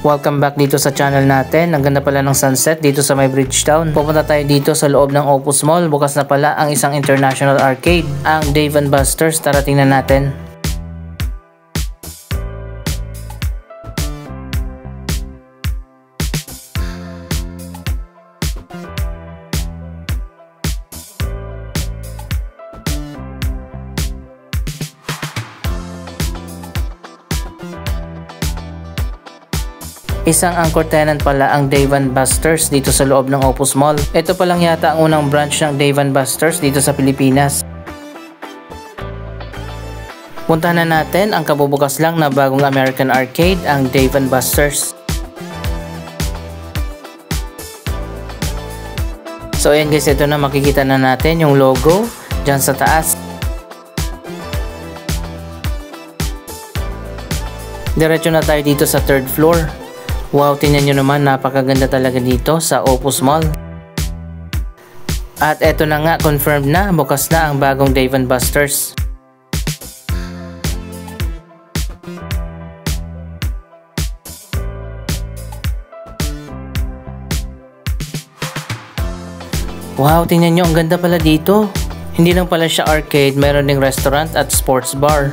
Welcome back dito sa channel natin. Ang ganda pala ng sunset dito sa may Bridgetown. Pupunta tayo dito sa loob ng Opus Mall. Bukas na pala ang isang international arcade, ang Dave & Buster's. Tara tingnan natin. Isang anchor tenant pala ang Dave & Buster's dito sa loob ng Opus Mall. Ito pa lang yata ang unang branch ng Dave & Buster's dito sa Pilipinas. Puntahan na natin ang kabubukas lang na bagong American arcade, ang Dave & Buster's. So ayan guys, ito na, makikita na natin yung logo dyan sa taas. Diretso na tayo dito sa third floor. Wow, tingnan nyo naman, napakaganda talaga dito sa Opus Mall. At eto na nga, confirmed na, bukas na ang bagong Dave & Buster's. Wow, tingnan nyo, ang ganda pala dito. Hindi lang pala siya arcade, meron ding restaurant at sports bar.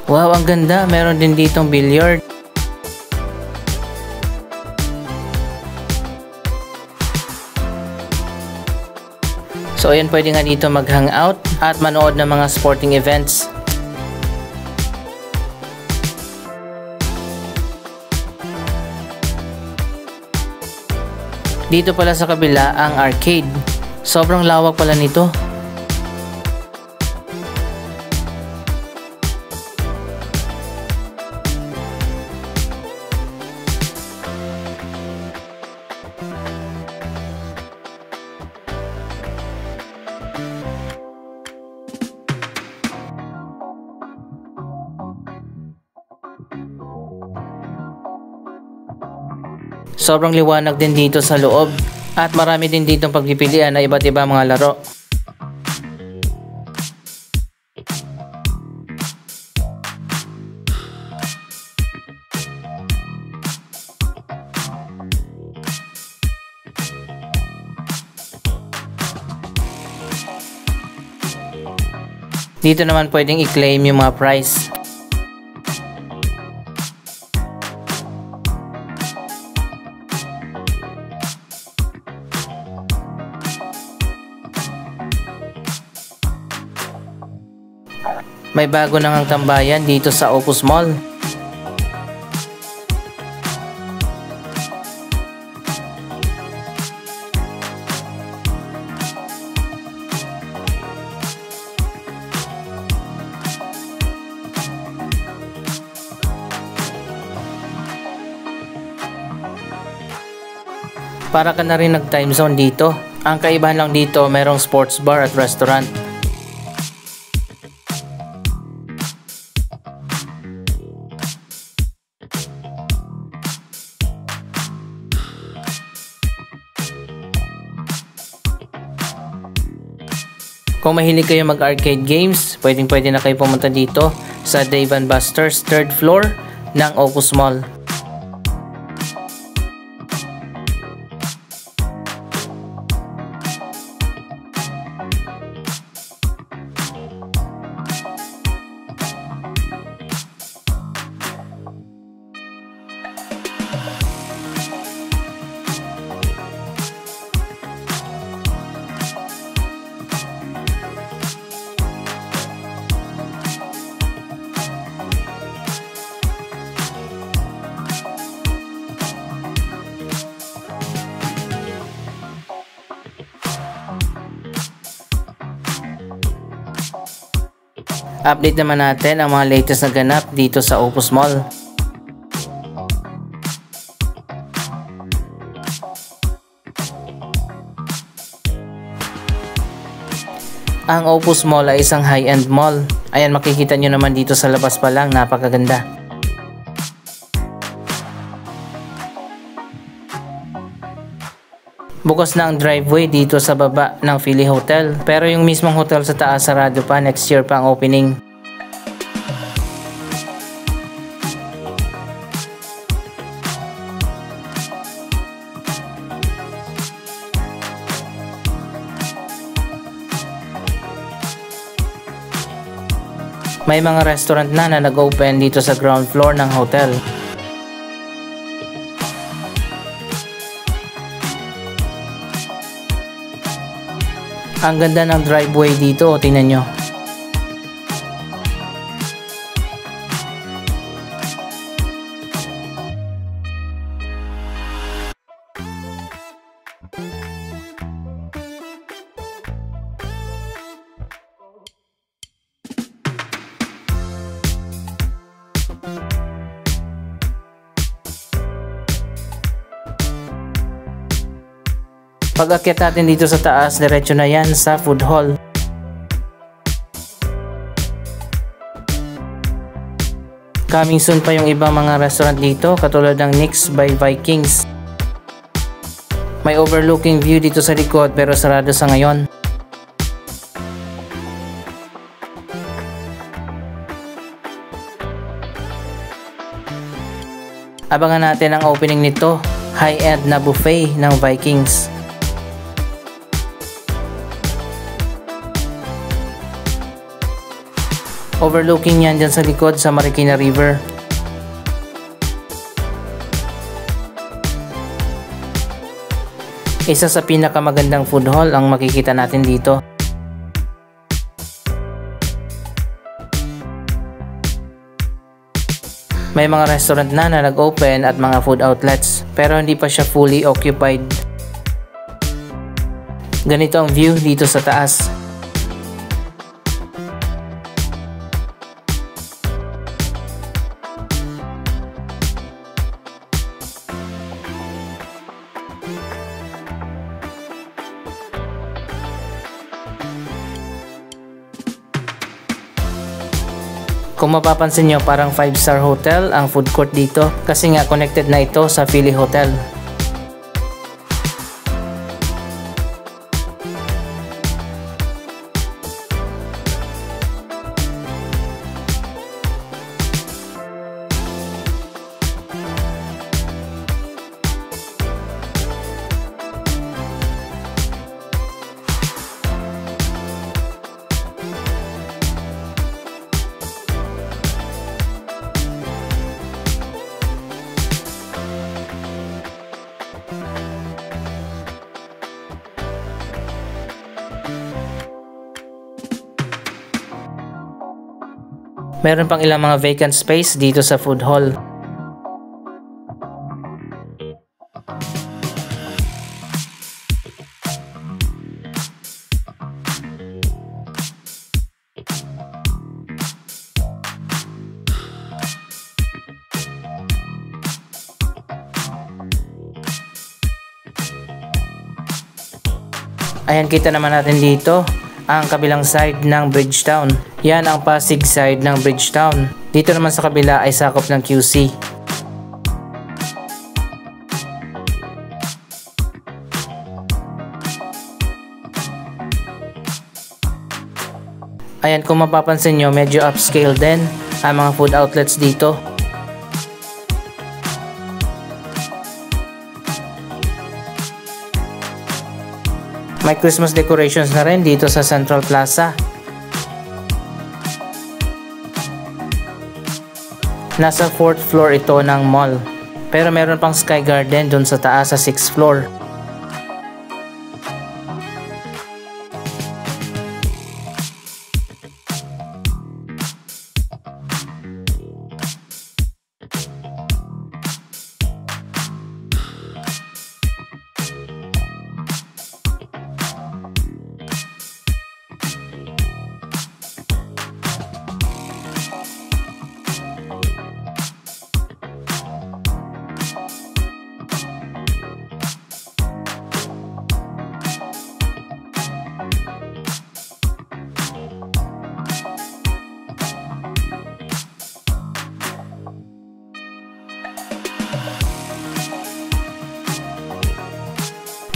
Wow, ang ganda. Meron din ditong billiard. So ayan, pwede nga dito mag-hangout at manood ng mga sporting events. Dito pala sa kabila ang arcade. Sobrang lawak pala nito. Sobrang liwanag din dito sa loob at marami din ditong pagpipilian na iba't iba mga laro. Dito naman pwedeng i-claim yung mga prize. May bago na ngang tambayan dito sa Opus Mall. Para ka na rin nag-time zone dito. Ang kaibahan lang dito, merong sports bar at restaurant. Kung mahilig kayo mag-arcade games, pwede na kayo pumunta dito sa Dave & Buster's 3rd floor ng Opus Mall. Update naman natin ang mga latest na ganap dito sa Opus Mall. Ang Opus Mall ay isang high-end mall. Ayan, makikita nyo naman dito sa labas pa lang, napakaganda. Bukas na ang driveway dito sa baba ng Philly Hotel, pero yung mismong hotel sa taas sarado pa, next year pa ang opening. May mga restaurant na nag-open dito sa ground floor ng hotel. Ang ganda ng driveway dito, tingnan nyo. Pag-akyat natin dito sa taas, diretso na yan sa food hall. Coming soon pa yung ibang mga restaurant dito, katulad ng Nick's by Vikings. May overlooking view dito sa likod pero sarado sa ngayon. Abangan natin ang opening nito, high-end na buffet ng Vikings. Overlooking yan dyan sa likod sa Marikina River. Isa sa pinakamagandang food hall ang makikita natin dito. May mga restaurant na nag-open at mga food outlets, pero hindi pa siya fully occupied. Ganito ang view dito sa taas. Kung mapapansin nyo, parang 5-star hotel ang food court dito kasi nga connected na ito sa Philly Hotel. Meron pang ilang mga vacant space dito sa food hall. Ayan, kita naman natin dito ang kabilang side ng Bridgetowne. Yan ang Pasig side ng Bridgetowne. Dito naman sa kabila ay sakop ng QC. Ayan, kung mapapansin nyo, medyo upscale din ang mga food outlets dito. May Christmas decorations na rin dito sa Central Plaza. Nasa 4th floor ito ng mall. Pero meron pang Sky Garden dun sa taas sa 6th floor.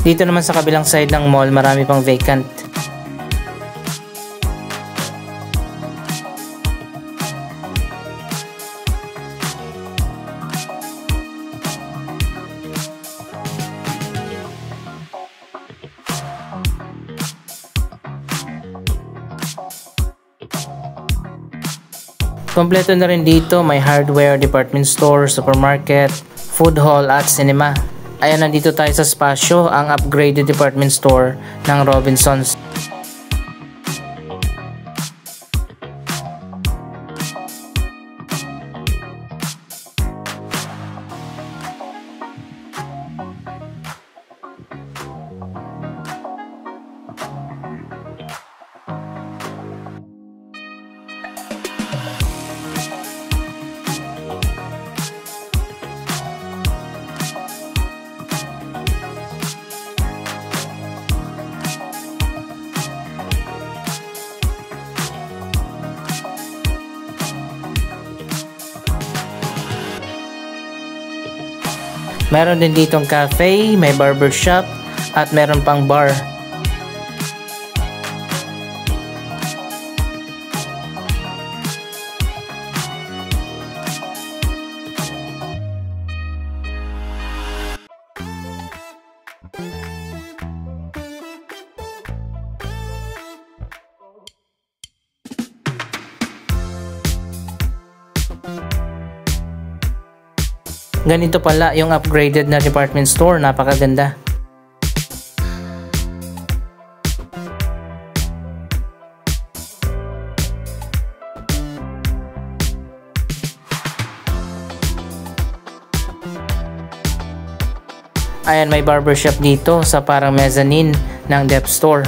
Dito naman sa kabilang side ng mall, marami pang vacant. Kompleto na rin dito, may hardware, department store, supermarket, food hall at cinema. Ayan, nandito tayo sa Spasyo, ang upgraded department store ng Robinsons. Meron din ditong cafe, may barbershop, at meron pang bar. Ganito pala yung upgraded na department store, napakaganda. Ayan, may barbershop dito sa parang mezzanine ng dep store.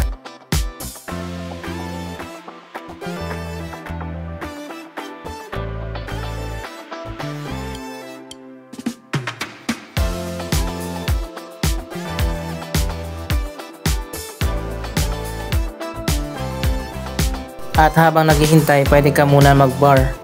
At habang naghihintay, pwede ka muna mag-bar.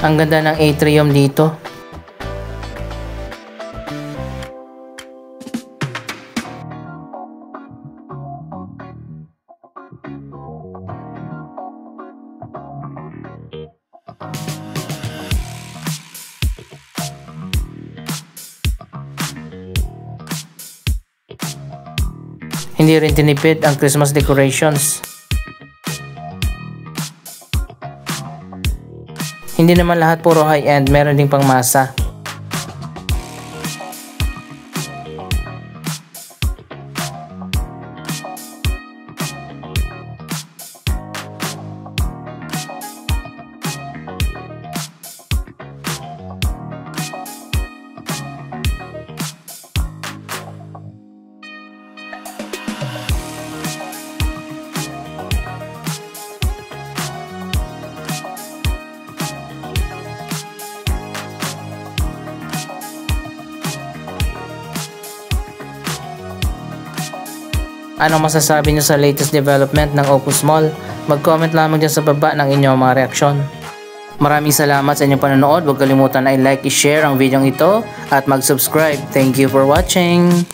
Ang ganda ng atrium dito. Hindi rin tinipid ang Christmas decorations. Hindi naman lahat puro high-end, meron ding pangmasa. Anong masasabi niyo sa latest development ng Opus Mall? Mag-comment lamang dyan sa baba ng inyong mga reaksyon. Maraming salamat sa inyong panonood. Huwag kalimutan na i-like, i-share ang video ito at mag-subscribe. Thank you for watching!